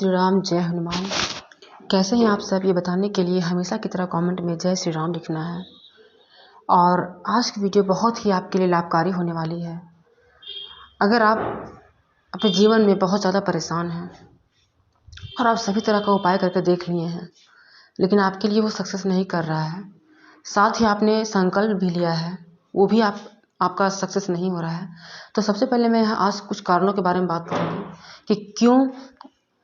श्री राम, जय हनुमान। कैसे हैं आप सब, ये बताने के लिए हमेशा की तरह कमेंट में जय श्री राम लिखना है। और आज की वीडियो बहुत ही आपके लिए लाभकारी होने वाली है। अगर आप अपने जीवन में बहुत ज़्यादा परेशान हैं और आप सभी तरह का उपाय करके देख लिए हैं, लेकिन आपके लिए वो सक्सेस नहीं कर रहा है, साथ ही आपने संकल्प भी लिया है, वो भी आपका सक्सेस नहीं हो रहा है, तो सबसे पहले मैं यहाँ आज कुछ कारणों के बारे में बात करूँगी कि क्यों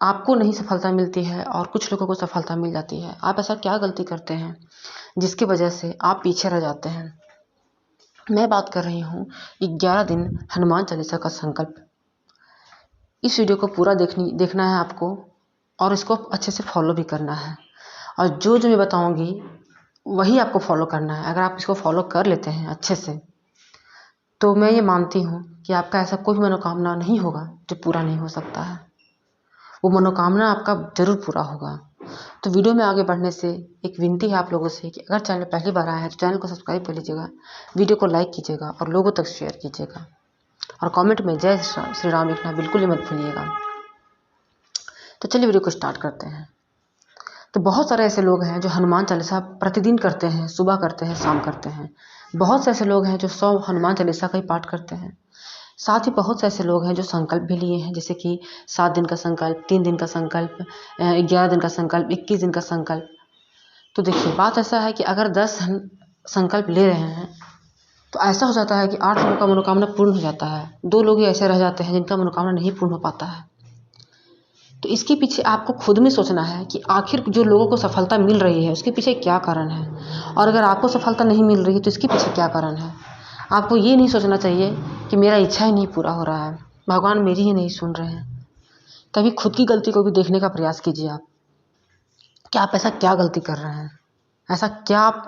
आपको नहीं सफलता मिलती है और कुछ लोगों को सफलता मिल जाती है। आप ऐसा क्या गलती करते हैं जिसकी वजह से आप पीछे रह जाते हैं। मैं बात कर रही हूँ 11 दिन हनुमान चालीसा का संकल्प। इस वीडियो को पूरा देखना है आपको और इसको अच्छे से फॉलो भी करना है। और जो मैं बताऊँगी वही आपको फॉलो करना है। अगर आप इसको फॉलो कर लेते हैं अच्छे से, तो मैं ये मानती हूँ कि आपका ऐसा कोई मनोकामना नहीं होगा जो पूरा नहीं हो सकता है। वो मनोकामना आपका जरूर पूरा होगा। तो वीडियो में आगे बढ़ने से एक विनती है आप लोगों से कि अगर चैनल पहली बार आया है तो चैनल को सब्सक्राइब कर लीजिएगा, वीडियो को लाइक कीजिएगा और लोगों तक शेयर कीजिएगा, और कमेंट में जय श्री राम लिखना बिल्कुल ही मत भूलिएगा। तो चलिए वीडियो को स्टार्ट करते हैं। तो बहुत सारे ऐसे लोग हैं जो हनुमान चालीसा प्रतिदिन करते हैं, सुबह करते हैं, शाम करते हैं। बहुत से ऐसे लोग हैं जो 100 हनुमान चालीसा का ही पाठ करते हैं। साथ ही बहुत से ऐसे लोग हैं जो संकल्प भी लिए हैं, जैसे कि 7 दिन का संकल्प, 3 दिन का संकल्प, 11 दिन का संकल्प, 21 दिन का संकल्प। तो देखिए, बात ऐसा है कि अगर 10 संकल्प ले रहे हैं तो ऐसा हो जाता है कि 8 लोगों का मनोकामना पूर्ण हो जाता है, 2 लोग ही ऐसे रह जाते हैं जिनका मनोकामना नहीं पूर्ण हो पाता है। तो इसके पीछे आपको खुद में सोचना है कि आखिर जो लोगों को सफलता मिल रही है उसके पीछे क्या कारण है, और अगर आपको सफलता नहीं मिल रही है तो इसके पीछे क्या कारण है। आपको ये नहीं सोचना चाहिए कि मेरा इच्छा ही नहीं पूरा हो रहा है, भगवान मेरी ही नहीं सुन रहे हैं। कभी खुद की गलती को भी देखने का प्रयास कीजिए आप कि आप ऐसा क्या गलती कर रहे हैं, ऐसा क्या आप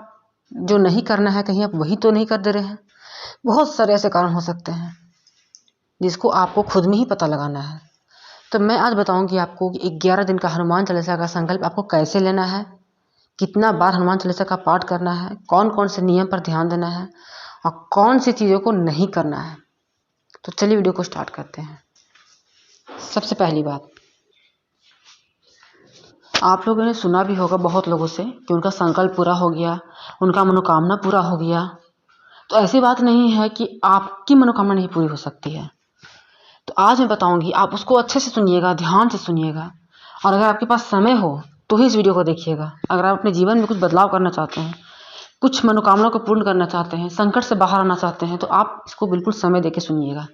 जो नहीं करना है कहीं आप वही तो नहीं कर दे रहे हैं। बहुत सारे ऐसे कारण हो सकते हैं जिसको आपको खुद में ही पता लगाना है। तो मैं आज बताऊंगी आपको कि 11 दिन का हनुमान चालीसा का संकल्प आपको कैसे लेना है, कितना बार हनुमान चालीसा का पाठ करना है, कौन कौन से नियम पर ध्यान देना है और कौन सी चीज़ों को नहीं करना है। तो चलिए वीडियो को स्टार्ट करते हैं। सबसे पहली बात, आप लोगों ने सुना भी होगा बहुत लोगों से कि उनका संकल्प पूरा हो गया, उनका मनोकामना पूरा हो गया। तो ऐसी बात नहीं है कि आपकी मनोकामना नहीं पूरी हो सकती है। तो आज मैं बताऊंगी, आप उसको अच्छे से सुनिएगा, ध्यान से सुनिएगा, और अगर आपके पास समय हो तो ही इस वीडियो को देखिएगा। अगर आप अपने जीवन में कुछ बदलाव करना चाहते हैं, कुछ मनोकामना को पूर्ण करना चाहते हैं, संकट से बाहर आना चाहते हैं, तो आप इसको बिल्कुल समय देके सुनिएगा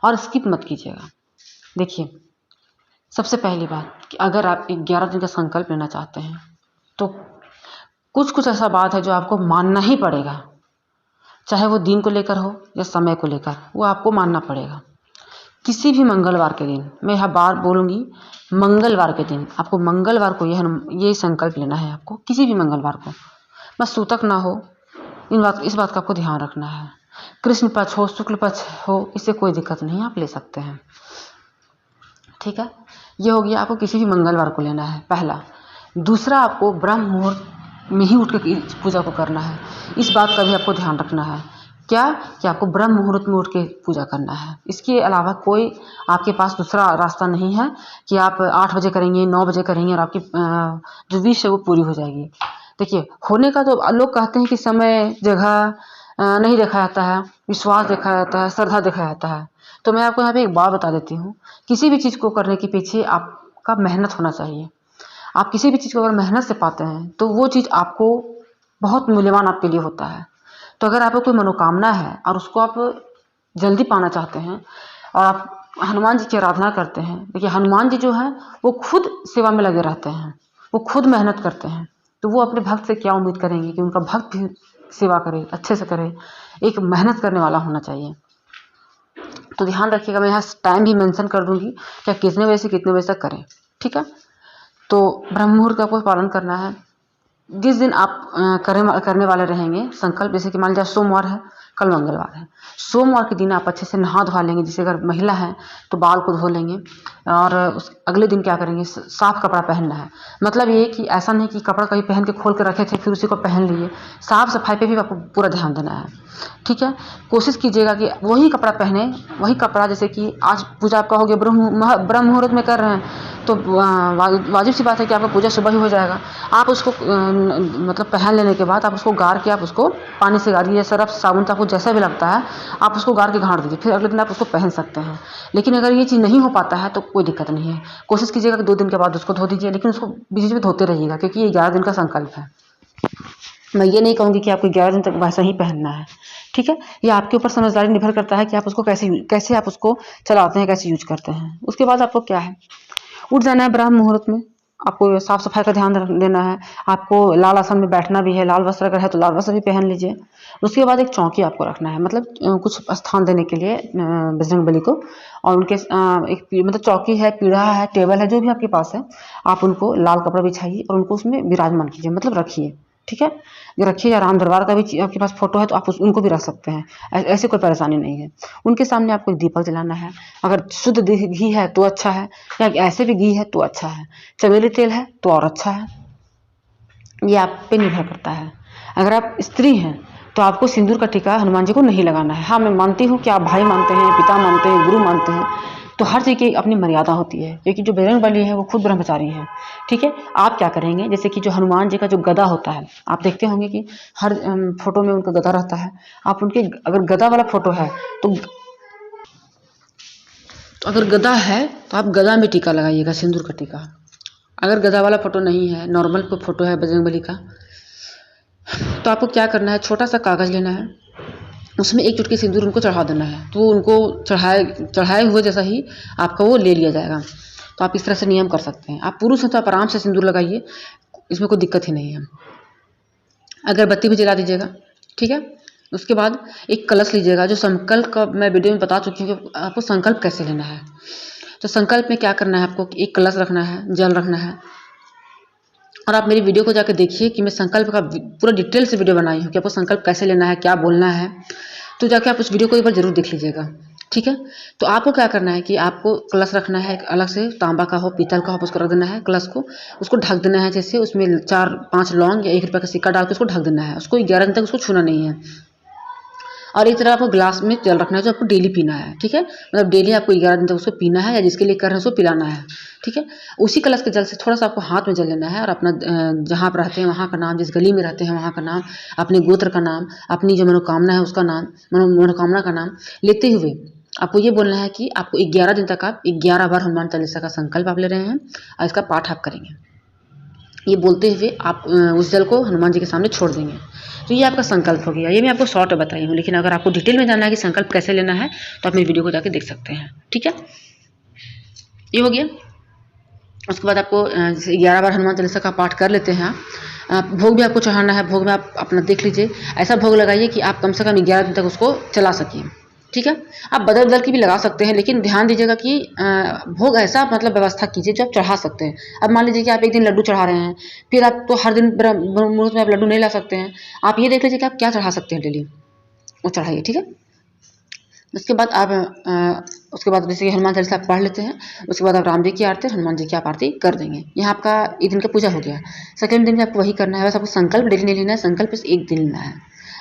और स्किप मत कीजिएगा। देखिए, सबसे पहली बात कि अगर आप 11 दिन का संकल्प लेना चाहते हैं तो कुछ ऐसा बात है जो आपको मानना ही पड़ेगा, चाहे वो दिन को लेकर हो या समय को लेकर, वो आपको मानना पड़ेगा। किसी भी मंगलवार के दिन, मैं यह बार बोलूँगी, मंगलवार के दिन आपको, मंगलवार को ये संकल्प लेना है आपको, किसी भी मंगलवार को, बस सूतक ना हो, इस बात का आपको ध्यान रखना है। कृष्ण पक्ष हो, शुक्ल पक्ष हो, इससे कोई दिक्कत नहीं, आप ले सकते हैं, ठीक है। ये हो गया, आपको किसी भी मंगलवार को लेना है, पहला। दूसरा, आपको ब्रह्म मुहूर्त में ही उठ के पूजा को करना है। इस बात का भी आपको ध्यान रखना है, क्या कि आपको ब्रह्म मुहूर्त में उठ के पूजा करना है। इसके अलावा कोई आपके पास दूसरा रास्ता नहीं है कि आप 8 बजे करेंगे, 9 बजे करेंगे और आपकी जो विश है वो पूरी हो जाएगी। देखिए, होने का तो लोग कहते हैं कि समय जगह नहीं देखा जाता है, विश्वास देखा जाता है, श्रद्धा देखा जाता है। तो मैं आपको यहाँ पे एक बात बता देती हूँ, किसी भी चीज़ को करने के पीछे आपका मेहनत होना चाहिए। आप किसी भी चीज़ को अगर मेहनत से पाते हैं तो वो चीज़ आपको बहुत मूल्यवान आपके लिए होता है। तो अगर आपको कोई मनोकामना है और उसको आप जल्दी पाना चाहते हैं और आप हनुमान जी की आराधना करते हैं, देखिए हनुमान जी जो हैं वो खुद सेवा में लगे रहते हैं, वो खुद मेहनत करते हैं। तो वो अपने भक्त से क्या उम्मीद करेंगे कि उनका भक्त भी सेवा करे, अच्छे से करे। एक मेहनत करने वाला होना चाहिए। तो ध्यान रखिएगा, मैं यहाँ टाइम भी मेंशन कर दूंगी कि कितने बजे से कितने बजे तक करें, ठीक है। तो ब्रह्म मुहूर्त का आपको पालन करना है। जिस दिन आप करने वाले रहेंगे संकल्प, जैसे कि मान लीजिए सोमवार है, कल मंगलवार है। सोमवार के दिन आप अच्छे से नहा धोवा लेंगे, जैसे अगर महिला है तो बाल को धो लेंगे और अगले दिन क्या करेंगे, साफ कपड़ा पहनना है। मतलब ये कि ऐसा नहीं कि कपड़ा कहीं पहन के खोल के रखे थे फिर उसी को पहन लिए, साफ सफाई पे भी आपको पूरा ध्यान देना है। ठीक है, कोशिश कीजिएगा कि वही कपड़ा पहने, वही कपड़ा, जैसे कि आज पूजा आपका हो गया, ब्रह्म मुहूर्त में कर रहे हैं तो वाजिब सी बात है कि आपका पूजा सुबह ही हो जाएगा। आप उसको मतलब पहन लेने के बाद आप उसको गार के, आप उसको पानी से गारिए, सरफ साबुन से आपको जैसा भी लगता है आप उसको गार के गाड़ दीजिए, फिर अगले दिन आप उसको पहन सकते हैं। लेकिन अगर ये चीज़ नहीं हो पाता है तो कोई दिक्कत नहीं है, कोशिश कीजिएगा कि 2 दिन के बाद उसको धो दीजिए, लेकिन उसको बीच बीच में धोते रहिएगा, क्योंकि ये 11 दिन का संकल्प है। मैं ये नहीं कहूँगी कि आपको 11 दिन तक वैसा ही पहनना है। ठीक है, ये आपके ऊपर समझदारी निर्भर करता है कि आप उसको कैसे आप उसको चलाते हैं, कैसे यूज करते हैं। उसके बाद आपको क्या है, उठ जाना है ब्रह्म मुहूर्त में, आपको साफ सफाई का ध्यान देना है। आपको लाल आसन में बैठना भी है, लाल वस्त्र अगर है तो लाल वस्त्र भी पहन लीजिए। उसके बाद एक चौकी आपको रखना है, मतलब कुछ स्थान देने के लिए बजरंग बली को, और उनके एक मतलब चौकी है, पीढ़ा है, टेबल है, जो भी आपके पास है, आप उनको लाल कपड़ा बिछाइए और उनको उसमें विराजमान कीजिए, मतलब रखिए। ठीक है, ये रखिए, या राम दरबार का भी आपके पास फोटो है तो आप उनको भी रख सकते हैं, ऐसे कोई परेशानी नहीं है। उनके सामने आपको एक दीपक जलाना है, अगर शुद्ध घी है तो अच्छा है, या ऐसे भी घी है तो अच्छा है, चमेली तेल है तो और अच्छा है, ये आप पे निर्भर करता है। अगर आप स्त्री हैं तो आपको सिंदूर का टीका हनुमान जी को नहीं लगाना है। हाँ, मैं मानती हूँ कि आप भाई मानते हैं, पिता मानते हैं, गुरु मानते हैं, तो हर चीज़ की अपनी मर्यादा होती है, क्योंकि जो बजरंग बली है वो खुद ब्रह्मचारी है। ठीक है, आप क्या करेंगे, जैसे कि जो हनुमान जी का जो गदा होता है, आप देखते होंगे कि हर फोटो में उनका गदा रहता है। आप उनके अगर गदा वाला फोटो है तो अगर गदा है तो आप गदा में टीका लगाइएगा, सिंदूर का टीका। अगर गदा वाला फोटो नहीं है, नॉर्मल फोटो है बजरंग बली का, तो आपको क्या करना है, छोटा सा कागज़ लेना है, उसमें एक चुटकी सिंदूर उनको चढ़ा देना है, तो उनको चढ़ाए हुए जैसा ही आपका वो ले लिया जाएगा। तो आप इस तरह से नियम कर सकते हैं। आप पुरुष हैं तो आप आराम से सिंदूर लगाइए, इसमें कोई दिक्कत ही नहीं है। अगरबत्ती भी जला दीजिएगा। ठीक है, उसके बाद एक कलश लीजिएगा, जो संकल्प का मैं वीडियो में बता चुकी हूँ कि आपको संकल्प कैसे लेना है। तो संकल्प में क्या करना है, आपको एक कलश रखना है, जल रखना है, और आप मेरी वीडियो को जाकर देखिए कि मैं संकल्प का पूरा डिटेल से वीडियो बनाई हूँ कि आपको संकल्प कैसे लेना है, क्या बोलना है। तो जाके आप उस वीडियो को एक बार जरूर देख लीजिएगा। ठीक है, तो आपको क्या करना है कि आपको कलश रखना है, एक अलग से तांबा का हो, पीतल का हो, उसको रख देना है कलश को, उसको ढक देना है, जैसे उसमें 4-5 लौंग या 1 रुपये का सिक्का डाल के उसको ढक देना है। उसको 11 दिन तक उसको छूना नहीं है। और एक तरह आपको ग्लास में जल रखना है, जो आपको डेली पीना है। ठीक है, मतलब डेली आपको 11 दिन तक उसको पीना है, या जिसके लिए कर रहे हैं उसको पिलाना है। ठीक है, उसी कलश के जल से थोड़ा सा आपको हाथ में जल लेना है, और अपना जहाँ आप रहते हैं वहाँ का नाम, जिस गली में रहते हैं वहाँ का नाम, अपने गोत्र का नाम, अपनी जो मनोकामना है उसका नाम, मनोकामना का नाम लेते हुए आपको ये बोलना है कि आपको 11 दिन तक आप 11 बार हनुमान चालीसा का संकल्प आप ले रहे हैं, और इसका पाठ आप करेंगे। ये बोलते हुए आप उस जल को हनुमान जी के सामने छोड़ देंगे। तो ये आपका संकल्प हो गया। ये मैं आपको शॉर्ट में बताई हूँ, लेकिन अगर आपको डिटेल में जानना है कि संकल्प कैसे लेना है तो आप मेरी वीडियो को जाके देख सकते हैं। ठीक है, ये हो गया। उसके बाद आपको जैसे 11 बार हनुमान चालीसा का पाठ कर लेते हैं आप, भोग भी आपको चढ़ाना है। भोग में आप अपना देख लीजिए, ऐसा भोग लगाइए कि आप कम से कम 11 दिन तक उसको चला सकिए। ठीक है, आप बदल बदल के भी लगा सकते हैं, लेकिन ध्यान दीजिएगा कि भोग ऐसा मतलब व्यवस्था कीजिए जो आप चढ़ा सकते हैं। अब मान लीजिए कि आप एक दिन लड्डू चढ़ा रहे हैं, फिर आप तो हर दिन मुहूर्त में आप लड्डू नहीं ला सकते हैं। आप ये देख लीजिए कि आप क्या चढ़ा सकते हैं, डेली वो चढ़ाइए। ठीक है, उसके बाद आप उसके बाद जैसे कि हनुमान चालीसा आप पढ़ लेते हैं, उसके बाद आप राम जी की आरती, हनुमान जी की आप आरती कर देंगे। यहाँ आपका एक दिन का पूजा हो गया। सेकंड दिन में आपको वही करना है, बस आपको संकल्प डेली नहीं लेना है, संकल्प बस एक दिन लेना है।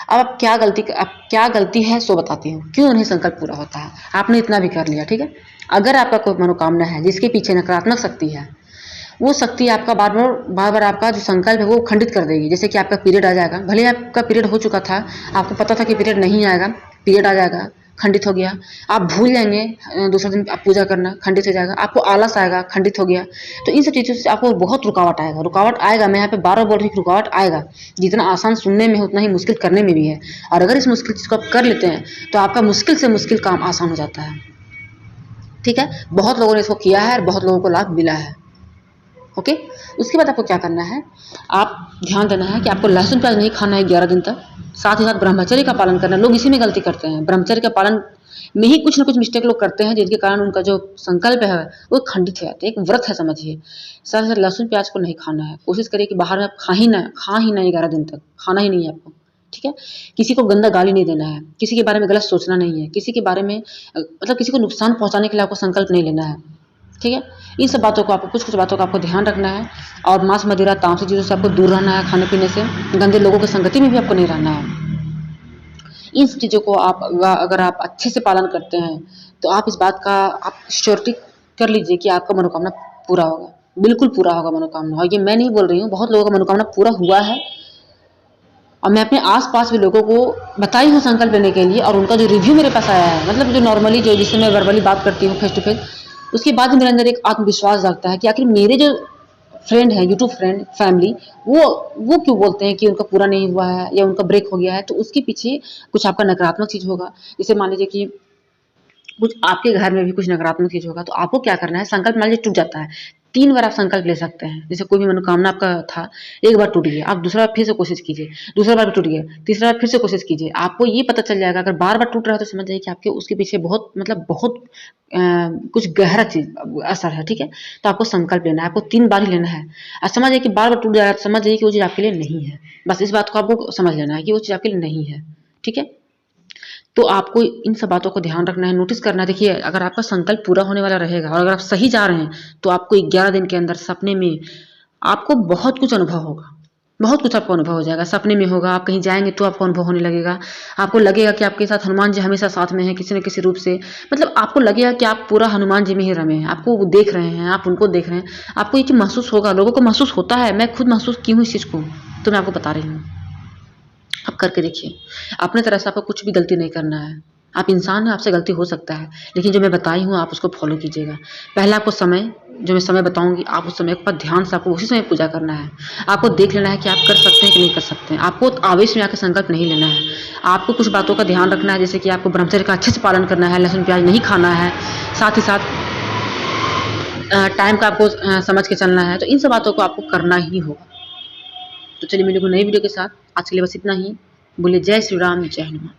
अब आप क्या गलती है सो बताती हूँ, क्यों नहीं संकल्प पूरा होता है। आपने इतना भी कर लिया। ठीक है, अगर आपका कोई मनोकामना है जिसके पीछे नकारात्मक शक्ति है, वो शक्ति आपका बार बार आपका जो संकल्प है वो खंडित कर देगी। जैसे कि आपका पीरियड आ जाएगा, भले आपका पीरियड हो चुका था, आपको पता था कि पीरियड नहीं आएगा, पीरियड आ जाएगा, खंडित हो गया। आप भूल जाएंगे, दूसरे दिन आप पूजा करना, खंडित हो जाएगा। आपको आलस आएगा, खंडित हो गया। तो इन सब चीज़ों से आपको बहुत रुकावट आएगा। मैं यहाँ पे बार बोल रही हूँ, रुकावट आएगा। जितना आसान सुनने में है उतना ही मुश्किल करने में भी है। और अगर इस मुश्किल चीज़ को आप कर लेते हैं तो आपका मुश्किल से मुश्किल काम आसान हो जाता है। ठीक है, बहुत लोगों ने इसको किया है और बहुत लोगों को लाभ मिला है। ओके, उसके बाद आपको क्या करना है, आप ध्यान देना है कि आपको लहसुन प्याज नहीं खाना है 11 दिन तक। साथ ही साथ ब्रह्मचर्य का पालन करना है। लोग इसी में गलती करते हैं, ब्रह्मचर्य का पालन में ही कुछ ना कुछ मिस्टेक लोग करते हैं, जिनके कारण उनका जो संकल्प है वो खंडित हो जाता है। एक व्रत है समझिए। साथ ही साथ लहसुन प्याज को नहीं खाना है। कोशिश करिए कि बाहर में आप खा ही ना 11 दिन तक खाना ही नहीं है आपको। ठीक है। किसी को गंदा गाली नहीं देना है, किसी के बारे में गलत सोचना नहीं है, किसी के बारे में मतलब किसी को नुकसान पहुंचाने के लिए आपको संकल्प नहीं लेना है, ठीक है। इन सब बातों को आपको कुछ बातों का आपको ध्यान रखना है। और मांस मदिरा तामसिक चीज़ों से आपको दूर रहना है, खाने पीने से, गंदे लोगों की संगति में भी आपको नहीं रहना है। इन सब चीज़ों को आप अगर आप अच्छे से पालन करते हैं तो आप इस बात का आप श्योरिटी कर लीजिए कि आपका मनोकामना पूरा होगा, बिल्कुल पूरा होगा मनोकामना। और ये मैं नहीं बोल रही हूँ, बहुत लोगों का मनोकामना पूरा हुआ है और मैं अपने आस-पास भी लोगों को बताई हूँ संकल्प लेने के लिए, और उनका जो रिव्यू मेरे पास आया है, मतलब जो नॉर्मली जो जिससे मैं वर्बली बात करती हूँ फेस टू फेस, उसके बाद भी मेरे अंदर एक आत्मविश्वास जागता है कि आखिर मेरे जो फ्रेंड है, यूट्यूब फ्रेंड फैमिली, वो क्यों बोलते हैं कि उनका पूरा नहीं हुआ है या उनका ब्रेक हो गया है, तो उसके पीछे कुछ आपका नकारात्मक चीज़ होगा। जैसे मान लीजिए कि कुछ आपके घर में भी कुछ नकारात्मक चीज़ होगा, तो आपको क्या करना है, संकल्प मान लीजिए टूट जाता है, 3 बार आप संकल्प ले सकते हैं। जैसे कोई भी मनोकामना आपका था, एक बार टूट गया, आप दूसरा बार फिर से कोशिश कीजिए, दूसरा बार भी टूट गया, तीसरा बार फिर से कोशिश कीजिए। आपको ये पता चल जाएगा, अगर बार-बार टूट रहा है तो समझ जाइए कि आपके उसके पीछे बहुत मतलब बहुत कुछ गहरा चीज़ असर है, ठीक है। तो आपको संकल्प लेना है, आपको 3 बार ही लेना है। समझ जाइए कि बार-बार टूट जाएगा तो समझ जाइए कि वो चीज़ आपके लिए नहीं है। बस इस बात को आपको समझ लेना है कि वो चीज़ आपके लिए नहीं है, ठीक है। तो आपको इन सब बातों को ध्यान रखना है, नोटिस करना है। देखिए, अगर आपका संकल्प पूरा होने वाला रहेगा और अगर आप सही जा रहे हैं, तो आपको 11 दिन के अंदर सपने में आपको बहुत कुछ अनुभव होगा, बहुत कुछ आपको अनुभव हो जाएगा। सपने में होगा, आप कहीं जाएँगे तो आपको अनुभव होने लगेगा। आपको लगेगा कि आपके साथ हनुमान जी हमेशा साथ में हैं, किसी न किसी रूप से। मतलब आपको लगेगा कि आप पूरा हनुमान जी में ही रमे हैं, आपको वो देख रहे हैं, आप उनको देख रहे हैं। आपको ये चीज़ महसूस होगा, लोगों को महसूस होता है, मैं खुद महसूस की हूँ इस चीज़ को, तो मैं आपको बता रही हूँ। आप करके देखिए। अपने तरफ से आपको कुछ भी गलती नहीं करना है। आप इंसान हैं, आपसे गलती हो सकता है, लेकिन जो मैं बताई हूँ आप उसको फ़ॉलो कीजिएगा। पहले आपको समय जो मैं समय बताऊँगी, आप उस समय पर ध्यान से आपको उसी समय पूजा करना है। आपको देख लेना है कि आप कर सकते हैं कि नहीं कर सकते हैं। आपको आवेश में आके संकल्प नहीं लेना है। आपको कुछ बातों का ध्यान रखना है, जैसे कि आपको ब्रह्मचर्य का अच्छे से पालन करना है, लहसुन प्याज़ नहीं खाना है, साथ ही साथ टाइम का आपको समझ के चलना है। तो इन सब बातों को आपको करना ही होगा। तो चलिए मिलेंगे नई वीडियो के साथ। आज के लिए बस इतना ही। बोलिए जय श्री राम, जय हनुमान।